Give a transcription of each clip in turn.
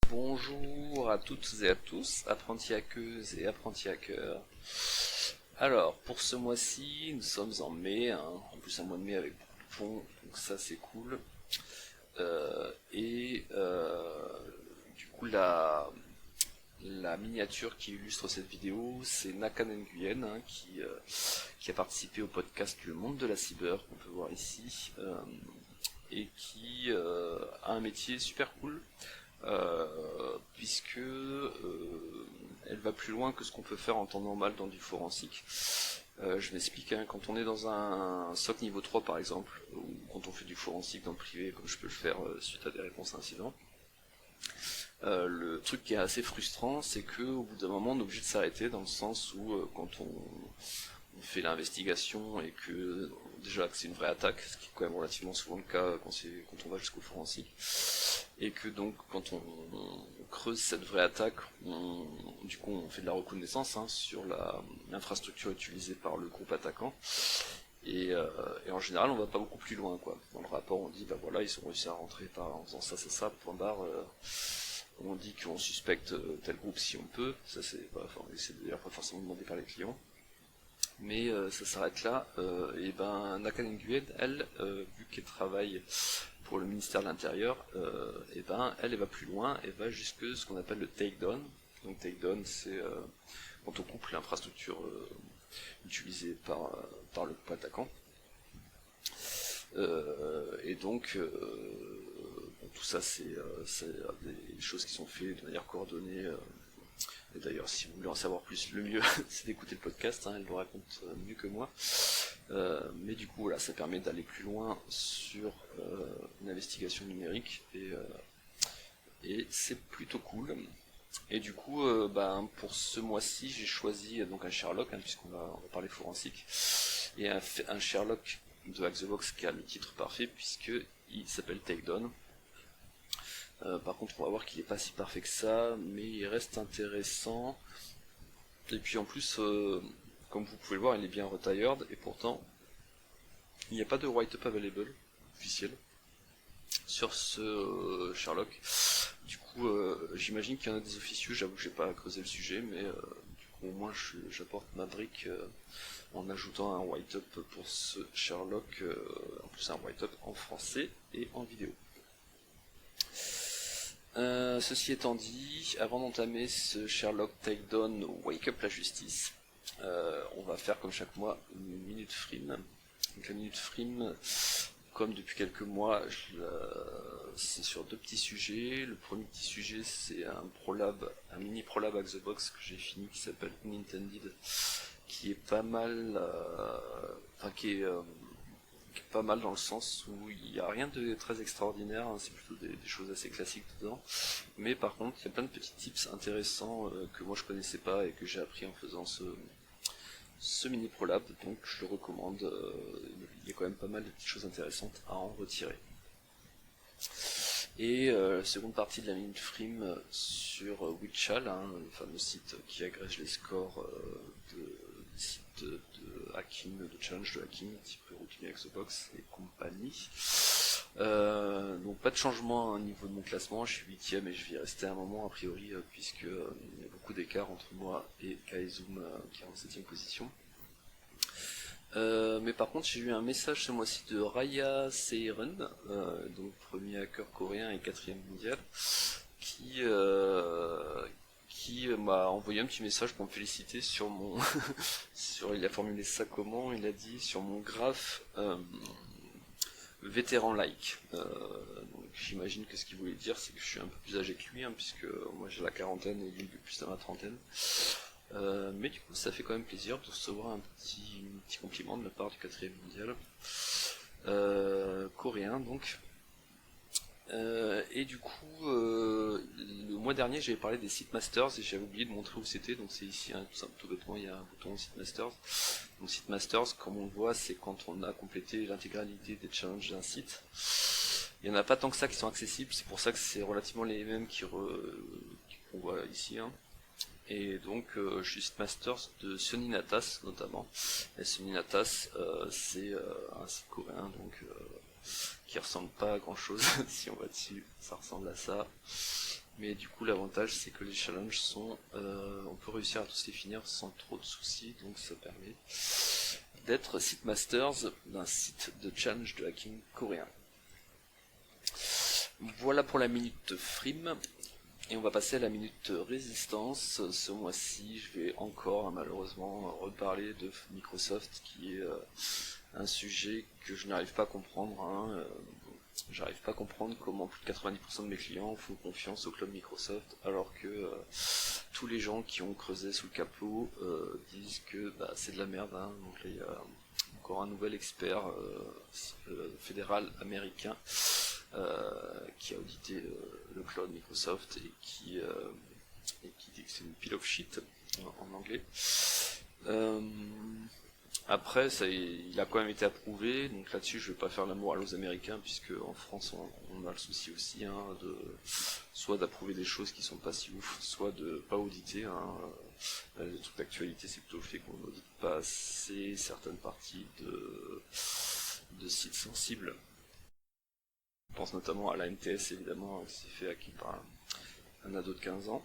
Bonjour à toutes et à tous, apprentis hackeuses et apprentis hackers. Alors, pour ce mois-ci, nous sommes en mai, hein, en plus un mois de mai avec beaucoup de ponts, donc ça c'est cool. Du coup, la miniature qui illustre cette vidéo, c'est Nakan Nguyen, hein, qui a participé au podcast Le Monde de la Cyber, qu'on peut voir ici, et qui a un métier super cool. Puisque elle va plus loin que ce qu'on peut faire en temps normal dans du forensique. Je m'explique, hein, quand on est dans un SOC niveau 3 par exemple, ou quand on fait du forensique dans le privé, comme je peux le faire suite à des réponses à incidents, le truc qui est assez frustrant, c'est que au bout d'un moment on est obligé de s'arrêter, dans le sens où quand on fait l'investigation et que déjà que c'est une vraie attaque, ce qui est quand même relativement souvent le cas quand on va jusqu'au forensique, et que donc quand on creuse cette vraie attaque, du coup on fait de la reconnaissance, hein, sur l'infrastructure utilisée par le groupe attaquant, et en général on va pas beaucoup plus loin, quoi. Dans le rapport on dit bah voilà, ils ont réussi à rentrer en faisant ça, point barre. On dit qu'on suspecte tel groupe si on peut, ça c'est d'ailleurs pas forcément demandé par les clients. Mais ça s'arrête là. Et ben Nakan Nguyen, elle, vu qu'elle travaille pour le ministère de l'Intérieur, et ben elle va plus loin, elle va jusque ce qu'on appelle le takedown. Donc takedown, c'est quand on coupe l'infrastructure utilisée par le groupe attaquant. Et donc tout ça c'est des choses qui sont faites de manière coordonnée. Et d'ailleurs, si vous voulez en savoir plus, le mieux, c'est d'écouter le podcast, hein, elle le raconte mieux que moi. Mais du coup, voilà, ça permet d'aller plus loin sur une investigation numérique, et c'est plutôt cool. Et du coup, pour ce mois-ci, j'ai choisi donc un Sherlock, hein, on va parler forensique, et un Sherlock de Hack the Box qui a le titre parfait, puisqu'il s'appelle Takedown. Par contre, on va voir qu'il est pas si parfait que ça, mais il reste intéressant. Et puis en plus, comme vous pouvez le voir, il est bien retired, et pourtant, il n'y a pas de write-up available officiel sur ce Sherlock. Du coup, j'imagine qu'il y en a des officieux, j'avoue que j'ai pas creusé le sujet, mais du coup, au moins, j'apporte ma brique en ajoutant un write-up pour ce Sherlock, en plus un write-up en français et en vidéo. Ceci étant dit, avant d'entamer ce Sherlock Takedown Wake Up la Justice, on va faire comme chaque mois une minute frime. Donc la minute frime, comme depuis quelques mois, c'est sur deux petits sujets. Le premier petit sujet, c'est un mini prolab Hack the Box que j'ai fini, qui s'appelle Unintended, qui est pas mal, qui est pas mal dans le sens où il n'y a rien de très extraordinaire, hein, c'est plutôt des choses assez classiques dedans, mais par contre il y a plein de petits tips intéressants que moi je connaissais pas et que j'ai appris en faisant ce mini prolab, donc je le recommande. Il y a quand même pas mal de petites choses intéressantes à en retirer. Et la seconde partie de la minute frime sur Witchal, hein, le fameux site qui agrège les scores des sites de hacking, de challenge de hacking, type Routine Hack the Box et compagnie. Donc pas de changement au niveau de mon classement, je suis 8ème et je vais y rester un moment a priori, puisque il y a beaucoup d'écart entre moi et Kaezoom qui est en 7ème position. Mais par contre j'ai eu un message ce mois-ci de Raya Seiren, donc premier hacker coréen et 4ème mondial, qui m'a envoyé un petit message pour me féliciter sur mon il a formulé ça comment, il a dit sur mon graphe vétéran like. Donc j'imagine que ce qu'il voulait dire c'est que je suis un peu plus âgé que lui, hein, puisque moi j'ai la quarantaine et lui plus dans la trentaine. Mais du coup ça fait quand même plaisir de recevoir un petit compliment de la part du 4ème mondial coréen donc. Et du coup le mois dernier j'avais parlé des Seedmasters et j'avais oublié de montrer où c'était, donc c'est ici, hein, tout bêtement il y a un bouton Seedmasters. Donc Seedmasters, comme on le voit, c'est quand on a complété l'intégralité des challenges d'un site. Il n'y en a pas tant que ça qui sont accessibles, c'est pour ça que c'est relativement les mêmes qu'on voit ici, hein. Et donc je suis Seedmasters de Suninatas notamment. Et Suninatas c'est un site coréen donc qui ressemble pas à grand chose si on va dessus, ça ressemble à ça. Mais du coup l'avantage c'est que les challenges sont, on peut réussir à tous les finir sans trop de soucis, donc ça permet d'être site masters d'un site de challenge de hacking coréen. Voilà pour la minute frime. Et on va passer à la minute résistance. Ce mois-ci, je vais encore malheureusement reparler de Microsoft, qui est un sujet que je n'arrive pas à comprendre. J'arrive pas à comprendre comment plus de 90% de mes clients font confiance au cloud Microsoft, alors que tous les gens qui ont creusé sous le capot disent que c'est de la merde. Donc là, il y a encore un nouvel expert fédéral américain qui a audité le cloud Microsoft et qui dit que c'est une pile of shit en anglais. Après, il a quand même été approuvé, donc là-dessus je vais pas faire la morale aux Américains, puisque en France on a le souci aussi de soit d'approuver des choses qui sont pas si ouf, soit de pas auditer. Le truc d'actualité, c'est plutôt le fait qu'on n'audite pas assez certaines parties de sites sensibles. Je pense notamment à la NTS, évidemment, qui s'est fait hacker par un ado de 15 ans.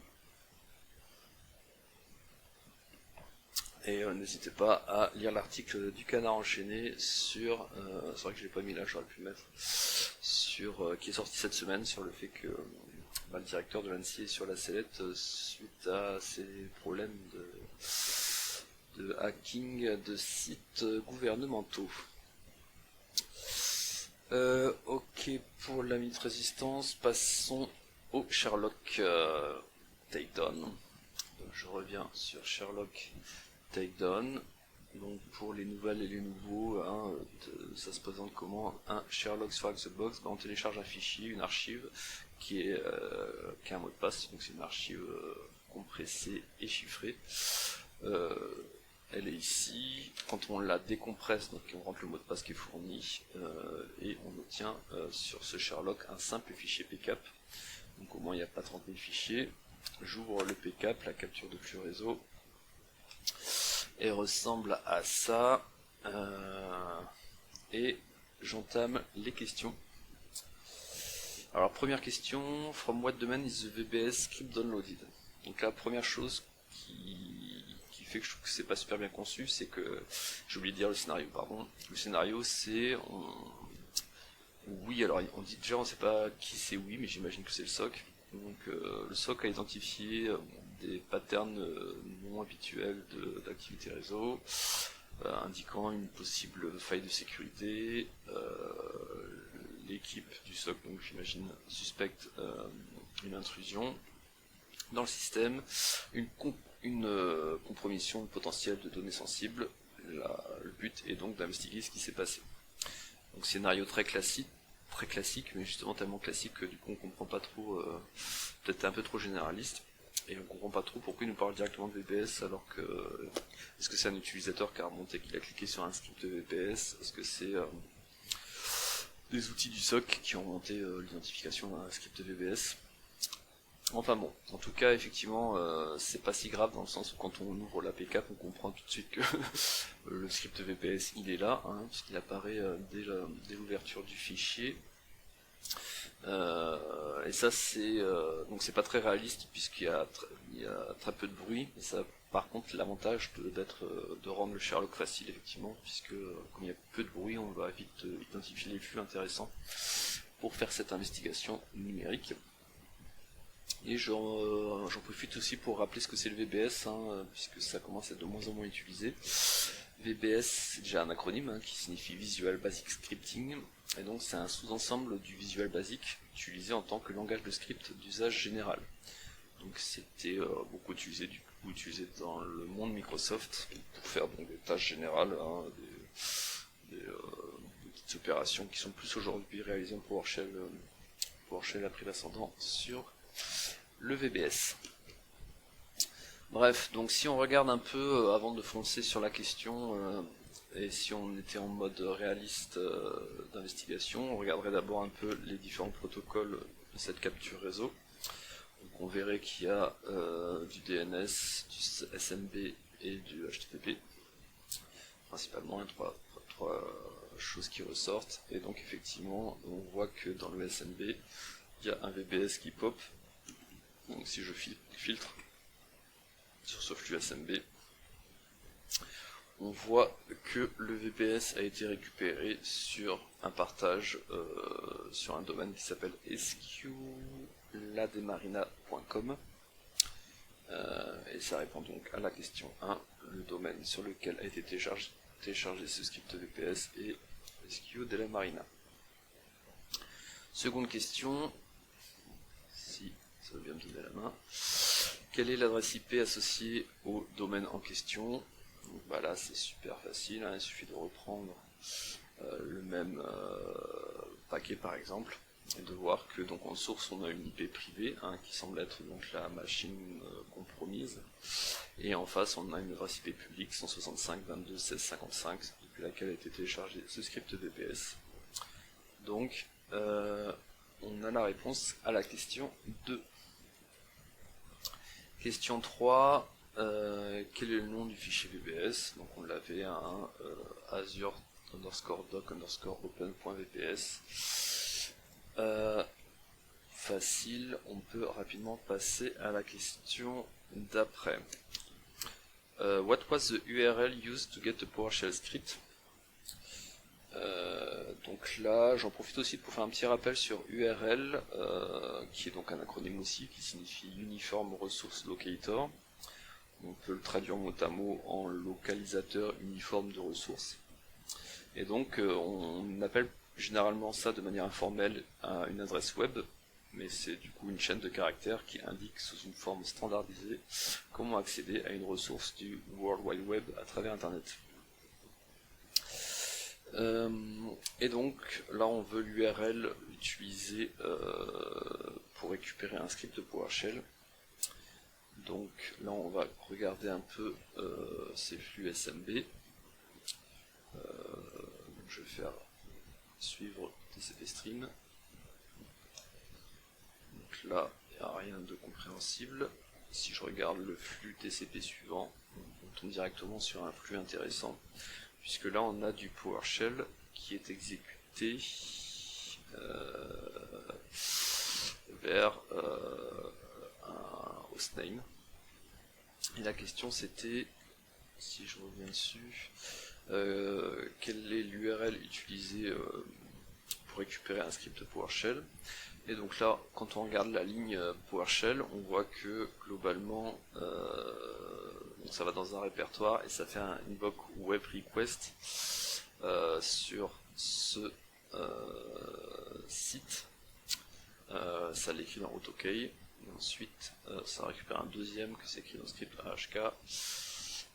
Et n'hésitez pas à lire l'article du Canard enchaîné sur, c'est vrai que je l'ai pas mis là, j'aurais pu le mettre, qui est sorti cette semaine, sur le fait que le directeur de l'ANSSI est sur la sellette suite à ces problèmes de hacking de sites gouvernementaux. Ok, pour la minute résistance, passons au Sherlock Takedown. Donc je reviens sur Sherlock Takedown. Donc pour les nouvelles et les nouveaux, ça se présente comment un Sherlock sur Xbox. On télécharge un fichier, une archive qui a un mot de passe, donc c'est une archive compressée et chiffrée. Elle est ici. Quand on la décompresse, donc on rentre le mot de passe qui est fourni, et on obtient sur ce Sherlock un simple fichier PCAP. Donc au moins il n'y a pas 30 000 fichiers. J'ouvre le PCAP, la capture de flux réseau, et ressemble à ça. Et j'entame les questions. Alors première question, from what domain is the VBS script downloaded? Donc la première chose qui fait que je trouve que c'est pas super bien conçu, c'est que j'ai oublié de dire le scénario, pardon. Le scénario c'est oui, alors on dit déjà on sait pas qui c'est oui, mais j'imagine que c'est le SOC. Donc le SOC a identifié des patterns non habituels d'activité réseau, indiquant une possible faille de sécurité. L'équipe du SOC, donc j'imagine, suspecte une intrusion dans le système, une compromission potentielle de données sensibles. Le but est donc d'investiguer ce qui s'est passé. Donc scénario très classique, mais justement tellement classique que du coup on comprend pas trop, peut-être un peu trop généraliste, et on comprend pas trop pourquoi il nous parle directement de VPS alors que est-ce que c'est un utilisateur qui a remonté, qu'il a cliqué sur un script de VPS, est-ce que c'est des outils du SOC qui ont monté l'identification d'un script de VPS. Enfin bon, en tout cas effectivement c'est pas si grave dans le sens où quand on ouvre la PCAP on comprend tout de suite que le script VPS il est là, puisqu'il apparaît dès l'ouverture du fichier. Et ça c'est donc c'est pas très réaliste puisqu'il y a très peu de bruit, et ça par contre l'avantage de rendre le Sherlock facile effectivement, puisque comme il y a peu de bruit on va vite identifier les flux intéressants pour faire cette investigation numérique. Et j'en profite aussi pour rappeler ce que c'est le VBS, puisque ça commence à être de moins en moins utilisé. VBS, c'est déjà un acronyme qui signifie Visual Basic Scripting, et donc c'est un sous-ensemble du Visual Basic utilisé en tant que langage de script d'usage général. Donc c'était beaucoup utilisé dans le monde Microsoft pour faire donc, des tâches générales, des petites opérations qui sont plus aujourd'hui réalisées en PowerShell a pris l'ascendant sur le VBS. Bref, donc si on regarde un peu avant de foncer sur la question, et si on était en mode réaliste d'investigation, on regarderait d'abord un peu les différents protocoles de cette capture réseau. Donc on verrait qu'il y a du DNS, du SMB et du HTTP, principalement trois choses qui ressortent. Et donc effectivement, on voit que dans le SMB, il y a un VBS qui pop, Donc si je filtre sur ce flux SMB, on voit que le VPS a été récupéré sur un partage sur un domaine qui s'appelle esquiulademarina.com et ça répond donc à la question 1, le domaine sur lequel a été téléchargé ce script VPS est Esquio della Marina. Seconde question, si ça veut bien me donner la main, quelle est l'adresse IP associée au domaine en question? Donc, bah là c'est super facile, il suffit de reprendre le même paquet par exemple, et de voir que donc en source on a une IP privée qui semble être donc la machine compromise, et en face on a une adresse IP publique 165.22.16.55 depuis laquelle a été téléchargé ce script VPS. Donc on a la réponse à la question 2. Question 3, quel est le nom du fichier VPS? Donc on l'avait à azure_doc_open.vps. Facile, on peut rapidement passer à la question d'après. What was the URL used to get the PowerShell script? Donc là, j'en profite aussi pour faire un petit rappel sur URL, qui est donc un acronyme aussi, qui signifie Uniform Resource Locator. On peut le traduire mot à mot en localisateur uniforme de ressources. Et donc, on appelle généralement ça de manière informelle une adresse web, mais c'est du coup une chaîne de caractères qui indique sous une forme standardisée comment accéder à une ressource du World Wide Web à travers Internet. Et donc là on veut l'URL utilisée pour récupérer un script de PowerShell. Donc là on va regarder un peu ces flux SMB. Donc je vais faire suivre TCP stream. Donc là il n'y a rien de compréhensible. Si je regarde le flux TCP suivant, on tombe directement sur un flux intéressant, puisque là on a du PowerShell qui est exécuté vers un hostname. Et la question c'était, si je reviens dessus, quelle est l'URL utilisée pour récupérer un script PowerShell. Et donc là, quand on regarde la ligne PowerShell, on voit que globalement, donc ça va dans un répertoire et ça fait un invoke web request sur ce site. Ça l'écrit dans AutoK. Et ensuite, ça récupère un deuxième que c'est écrit dans script AHK.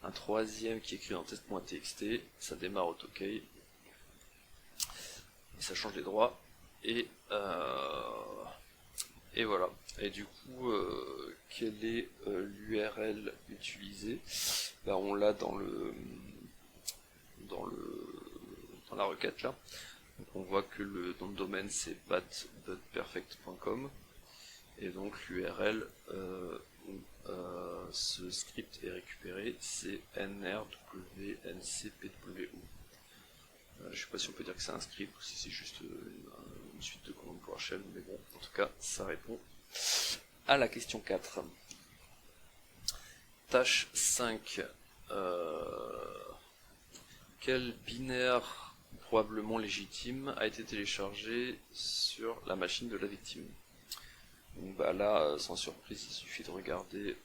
Un troisième qui est écrit dans test.txt. Ça démarre AutoK. Et ça change les droits. Et voilà. Et du coup, quelle est l'URL utilisée? Bah, on l'a dans la requête là. Donc on voit que le nom de domaine c'est bat.perfect.com et donc l'URL où ce script est récupéré c'est nrwncpwo. Je sais pas si on peut dire que c'est un script ou si c'est juste une suite de commandes PowerShell, mais bon, en tout cas, ça répond à la question 4. Tâche 5. Quel binaire probablement légitime a été téléchargé sur la machine de la victime? Donc bah là, sans surprise, il suffit de regarder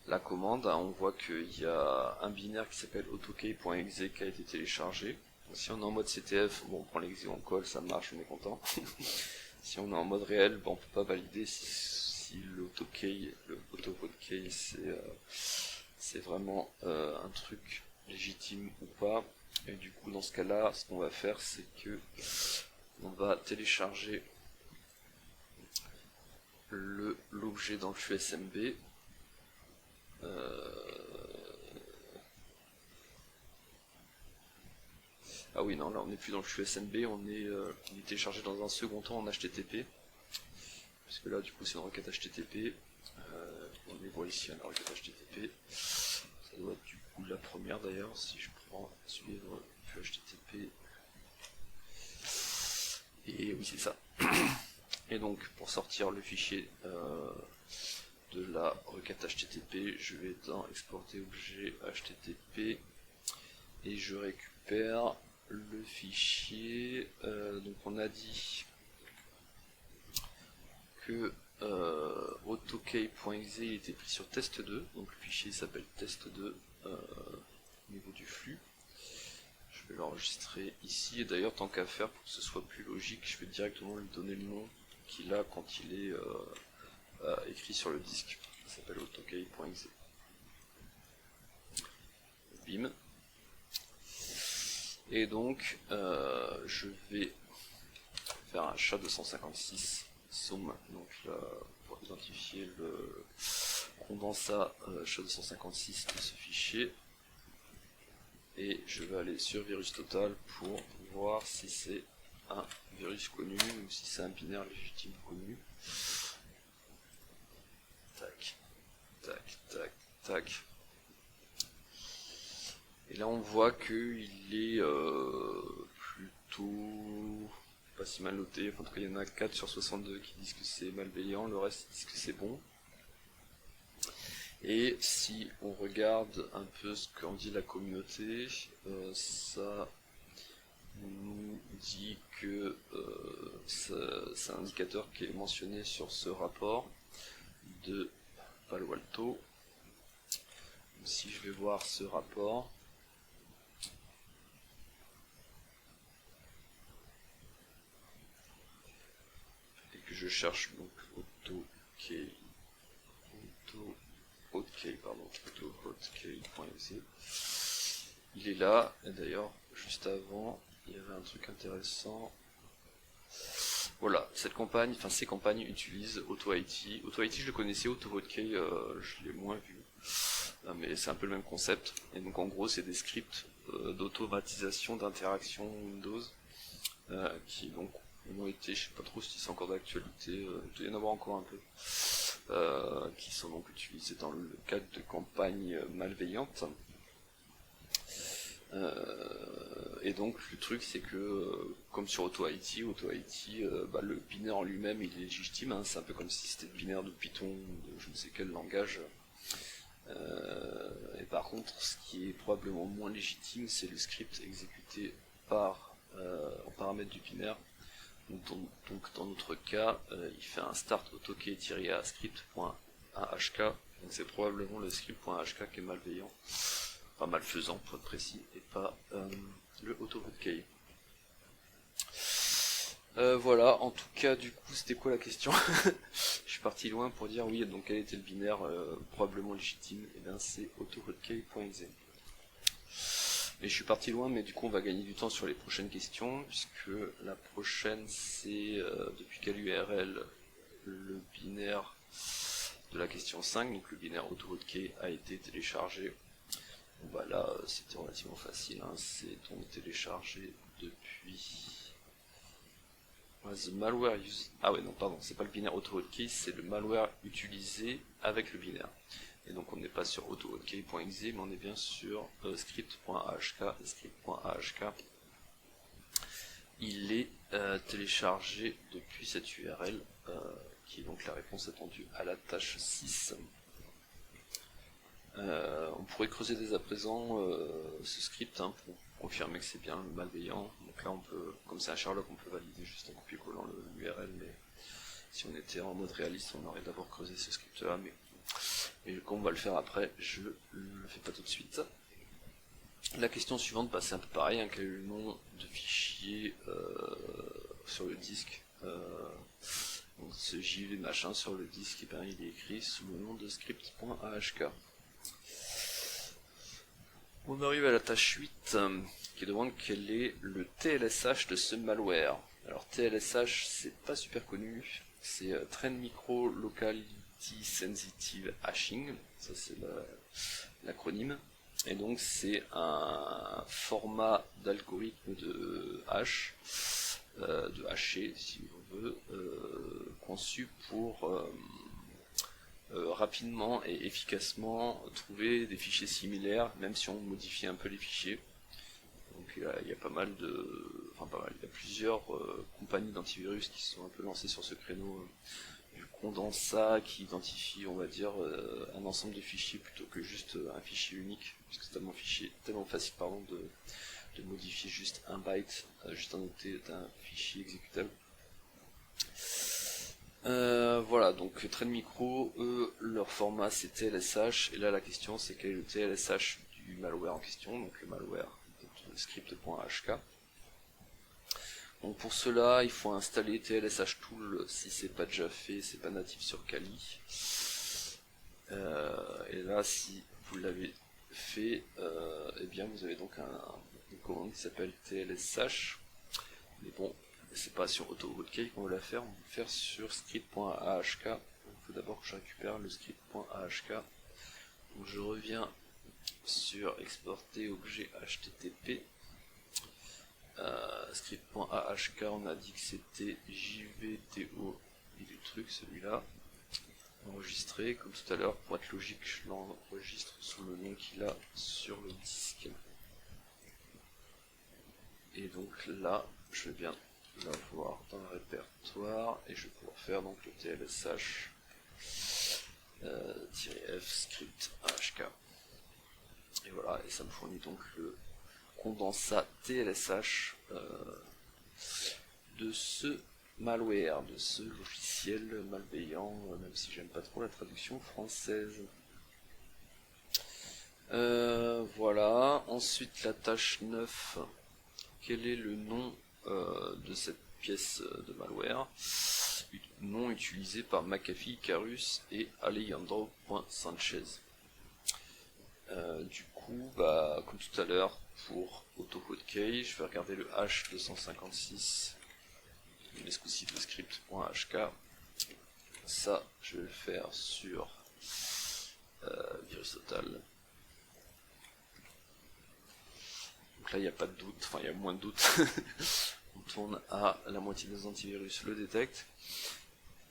la commande. On voit qu'il y a un binaire qui s'appelle autok.exe qui a été téléchargé. Donc, si on est en mode CTF, bon, on prend l'exé, on colle, ça marche, on est content. Si on est en mode réel, bon, on peut pas valider si l'autocode c'est vraiment un truc légitime ou pas. Et du coup, dans ce cas-là, ce qu'on va faire, c'est que on va télécharger l'objet dans le flux SMB. Ah oui, non, là on n'est plus dans le flux SMB, il est téléchargé dans un second temps en HTTP. Puisque là, du coup, c'est une requête HTTP. On les voit ici, la requête HTTP. Ça doit être du coup la première d'ailleurs, si je prends suivre flux HTTP. Et oui, c'est ça. Et donc, pour sortir le fichier de la requête HTTP. Je vais dans exporter objet HTTP et je récupère le fichier. Donc on a dit que autokey.exe était pris sur test2, donc le fichier s'appelle test2 au niveau du flux. Je vais l'enregistrer ici, et d'ailleurs tant qu'à faire, pour que ce soit plus logique, je vais directement lui donner le nom qu'il a quand il est écrit sur le disque. Ça s'appelle autokey.exe. Bim. Et donc je vais faire un SHA-256 somm, donc là, pour identifier le condensat SHA-256 de ce fichier, et je vais aller sur virus total pour voir si c'est un virus connu ou si c'est un binaire légitime connu. Tac, tac, tac, tac. Et là on voit qu'il est plutôt pas si mal noté. Enfin, en tout cas il y en a 4 sur 62 qui disent que c'est malveillant, le reste disent que c'est bon. Et si on regarde un peu ce qu'en dit la communauté, ça nous dit que c'est un indicateur qui est mentionné sur ce rapport de Palo Alto. Si je vais voir ce rapport, et que je cherche donc autohotkey.exe, il est là. Et d'ailleurs juste avant il y avait un truc intéressant. Voilà, cette campagne, enfin ces campagnes utilisent AutoIT. AutoIT je le connaissais, AutoHotkey je l'ai moins vu, mais c'est un peu le même concept. Et donc en gros c'est des scripts d'automatisation d'interaction Windows qui donc ont été, je sais pas trop si c'est encore d'actualité, il doit y en avoir encore un peu, qui sont donc utilisés dans le cadre de campagnes malveillantes. Et donc le truc c'est que comme sur AutoIT, le binaire en lui-même il est légitime, hein, c'est un peu comme si c'était le binaire de Python ou de je ne sais quel langage. Et par contre ce qui est probablement moins légitime c'est le script exécuté par en paramètre du binaire. Donc dans notre cas il fait un start autokey-a script.ahk, donc c'est probablement le script.ahk qui est malveillant, pas malfaisant pour être précis, et pas le autohotkey. Voilà, en tout cas du coup c'était quoi la question? Je suis parti loin pour dire oui, donc quel était le binaire probablement légitime, et bien c'est autohotkey.exe. Mais je suis parti loin, mais du coup on va gagner du temps sur les prochaines questions, puisque la prochaine c'est depuis quelle URL le binaire de la question 5, donc le binaire autohotkey a été téléchargé. Bon bah là c'était relativement facile, hein. C'est donc téléchargé depuis the malware use. Ah ouais non pardon, c'est pas le binaire autohotkey, c'est le malware utilisé avec le binaire. Et donc on n'est pas sur autohotkey.exe, mais on est bien sur script.ahk. Et script.ahk, il est téléchargé depuis cette URL, qui est donc la réponse attendue à la tâche 6. On pourrait creuser dès à présent ce script pour confirmer que c'est bien le malveillant. Donc là on peut, comme c'est un Sherlock, on peut valider juste en copier-collant l'URL, mais si on était en mode réaliste on aurait d'abord creusé ce script là, mais comme on va le faire après, je le fais pas tout de suite. La question suivante, c'est un peu pareil, hein, quel est le nom de fichier sur le disque, donc ce JV machin sur le disque, et bien il est écrit sous le nom de script.ahk. On arrive à la tâche 8 qui demande quel est le TLSH de ce malware. Alors TLSH c'est pas super connu, c'est Trend Micro Locality Sensitive Hashing, ça c'est l'acronyme, et donc c'est un format d'algorithme de hash, de hacher si on veut, conçu pour rapidement et efficacement trouver des fichiers similaires, même si on modifie un peu les fichiers. Donc il y a pas mal de, il y a plusieurs compagnies d'antivirus qui se sont un peu lancées sur ce créneau. Du coup condensa qui identifie, on va dire, un ensemble de fichiers plutôt que juste un fichier unique, puisque c'est tellement facile de modifier juste un byte, juste un octet d'un fichier exécutable. Voilà, donc Trend Micro, eux, leur format c'est TLSH, et là la question c'est quel est le TLSH du malware en question, donc le malware est script.hk. Donc pour cela, il faut installer TLSH Tool si c'est pas déjà fait, c'est pas natif sur Kali. Et là, si vous l'avez fait, eh bien vous avez donc une commande qui s'appelle TLSH. Mais bon, c'est pas sur AutoHotkey qu'on va la faire, on va le faire sur script.ahk. Il faut d'abord que je récupère le script.ahk. Donc je reviens sur exporter objet HTTP. Script.ahk, on a dit que c'était JVTO et du truc, celui-là. Enregistré, comme tout à l'heure, pour être logique, je l'enregistre sous le nom qu'il a sur le disque. Et donc là, je vais bien l'avoir dans le répertoire et je vais pouvoir faire donc le TLSH -f script ahk. Et voilà, et ça me fournit donc le condensat TLSH de ce malware, de ce logiciel malveillant, même si j'aime pas trop la traduction française. Voilà, ensuite la tâche 9, quel est le nom de cette pièce de malware, nom utilisé par McAfee, Icarus et Alejandro.Sanchez. Du coup, comme tout à l'heure pour AutoHotkey, je vais regarder le H256, mais ce coup-ci de script.hk. Ça, je vais le faire sur VirusTotal. Donc là, il n'y a pas de doute, enfin il y a moins de doute. On tourne à la moitié des antivirus le détecte.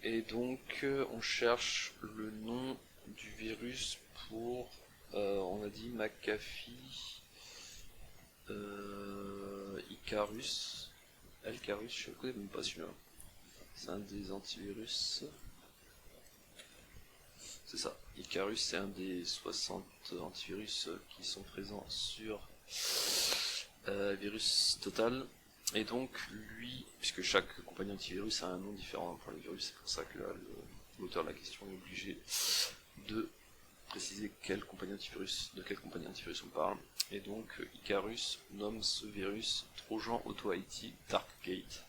Et donc, on cherche le nom du virus pour, on a dit McAfee, Icarus, Elcarus, je ne connais même pas celui-là. C'est un des antivirus. C'est ça. Icarus, c'est un des 60 antivirus qui sont présents sur VirusTotal. Et donc, lui, puisque chaque compagnie antivirus a un nom différent pour les virus, c'est pour ça que l'auteur de la question est obligé de préciser de quelle compagnie antivirus on parle. Et donc, Icarus nomme ce virus Trojan Auto IT Darkgate.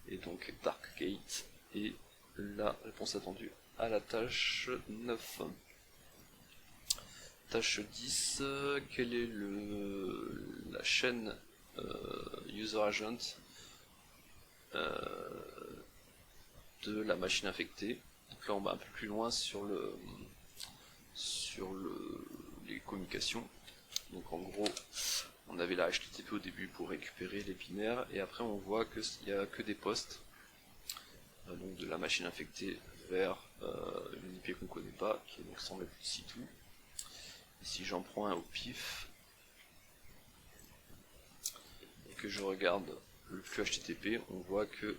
Et donc, Darkgate est la réponse attendue à la tâche 9. Tâche 10, quelle est la chaîne user agent de la machine infectée. Donc là on va un peu plus loin sur les communications. Donc en gros on avait la HTTP au début pour récupérer les binaires et après on voit qu'il n'y a que des postes donc de la machine infectée vers une IP qu'on ne connaît pas, qui est donc sans le C2. Et si j'en prends un au pif et que je regarde le flux HTTP, on voit que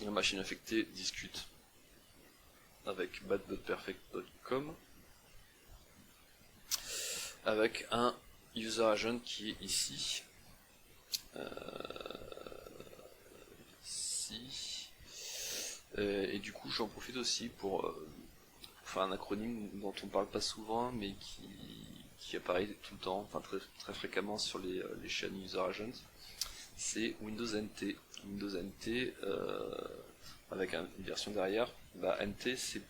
la machine infectée discute avec bad.perfect.com avec un user agent qui est ici. Et du coup j'en profite aussi pour faire un acronyme dont on parle pas souvent mais qui apparaît tout le temps, enfin très fréquemment sur les chaînes user agents. C'est Windows NT. Windows NT avec une version derrière. NT c'est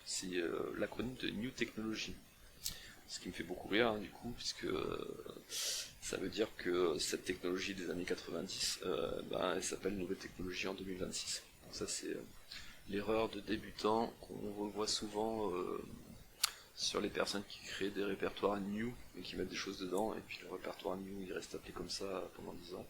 l'acronyme de New Technology. Ce qui me fait beaucoup rire du coup, puisque ça veut dire que cette technologie des années 90, elle s'appelle Nouvelle Technologie en 2026. Donc ça c'est l'erreur de débutant qu'on revoit souvent sur les personnes qui créent des répertoires new et qui mettent des choses dedans, et puis le répertoire new il reste appelé comme ça pendant 10 ans.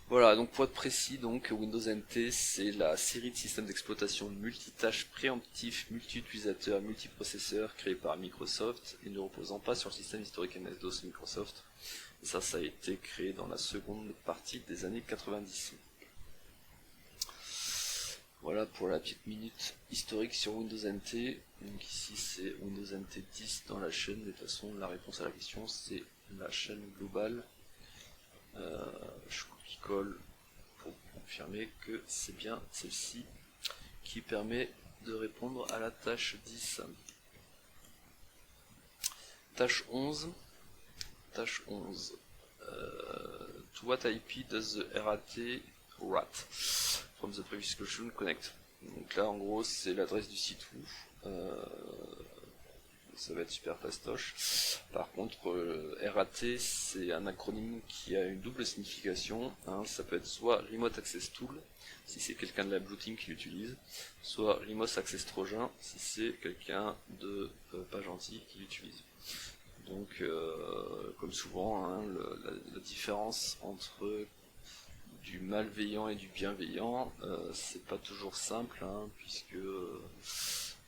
Voilà, donc pour être précis, donc Windows NT c'est la série de systèmes d'exploitation multitâches préemptifs, multi-utilisateurs, multiprocesseurs créés par Microsoft et ne reposant pas sur le système historique MS-DOS Microsoft. Et ça a été créé dans la seconde partie des années 90. Voilà pour la petite minute historique sur Windows NT. Donc ici c'est Windows NT 10 dans la chaîne. De toute façon la réponse à la question c'est la chaîne globale. Je copie-colle pour confirmer que c'est bien celle-ci qui permet de répondre à la tâche 10. Tâche 11. Tâche 11. To what IP does the RAT from the previous question connect? Donc là en gros c'est l'adresse du site où. Ça va être super fastoche. Par contre, RAT, c'est un acronyme qui a une double signification. Ça peut être soit Remote Access Tool, si c'est quelqu'un de la Blue Team qui l'utilise, soit Remote Access Trojan, si c'est quelqu'un de pas gentil qui l'utilise. Donc, comme souvent, la différence entre du malveillant et du bienveillant, c'est pas toujours simple, puisque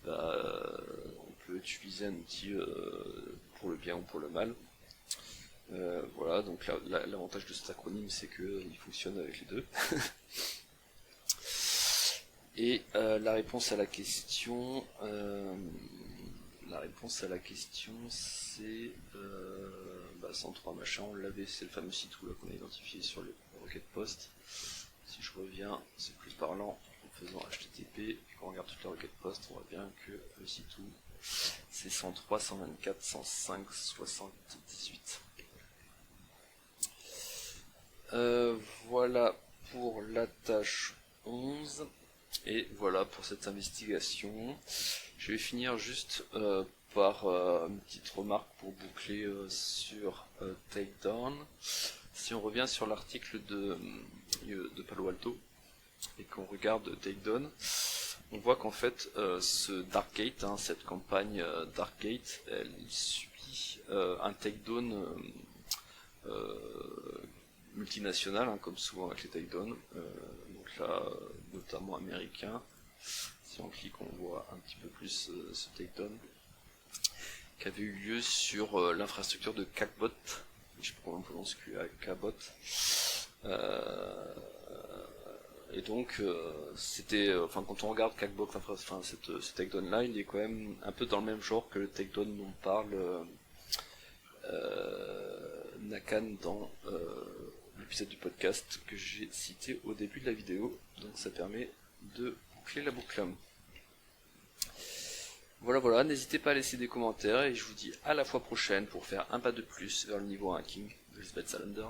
on peut utiliser un outil pour le bien ou pour le mal. Voilà, donc l'avantage de cet acronyme c'est qu'il fonctionne avec les deux. Et la réponse à la question, c'est 103 machin, on l'avait, c'est le fameux site où qu'on a identifié sur le requête post. Si je reviens, c'est plus parlant en faisant HTTP, et quand on regarde toutes les requêtes post, on voit bien que le site où c'est 103, 124, 105, 78. Voilà pour la tâche 11. Et voilà pour cette investigation. Je vais finir juste par une petite remarque pour boucler sur Takedown. Si on revient sur l'article de Palo Alto et qu'on regarde Takedown, on voit qu'en fait ce Darkgate, cette campagne Darkgate, elle subit un takedown multinational, comme souvent avec les takedowns, donc là notamment américain. Si on clique, on voit un petit peu plus ce takedown qui avait eu lieu sur l'infrastructure de Kakbot. Je sais pas comment on prononce Kakbot. Et donc c'était, quand on regarde Kakbot, ce takedown là, il est quand même un peu dans le même genre que le takedown dont parle Nakan dans l'épisode du podcast que j'ai cité au début de la vidéo. Donc ça permet de boucler la boucle. Voilà, n'hésitez pas à laisser des commentaires et je vous dis à la fois prochaine pour faire un pas de plus vers le niveau hacking de Lisbeth Salander.